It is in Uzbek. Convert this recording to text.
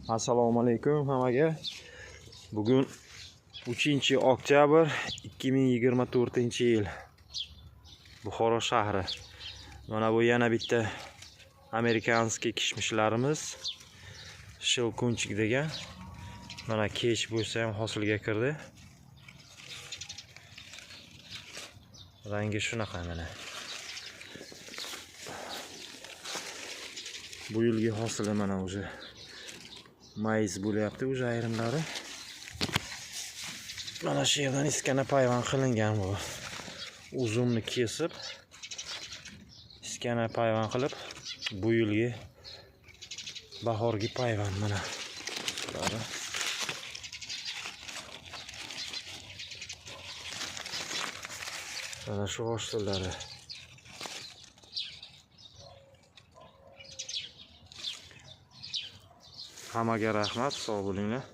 Assalomu alaykum hammaga. Bugun 3-oktyabr 2024-yil. Buxoro shahri. Mana bu yana bitta amerikanskiy kishmishlarimiz. Shilkunchik degan. Mana kech bo'lsa ham hosilga kirdi. Rangi shunaqa mana. Bu yilgi hosili mana o'zi. Mayiz bo'lyapti o'zi ayrimlari. Mana shu yerdan iskana payvand qilingan bu. Uzumni kesib, iskana payvand qilib, bu yilgi bahorgi payvand mana. Mana shu hosilları. Hammaga rahmat, sog' bo'linglar.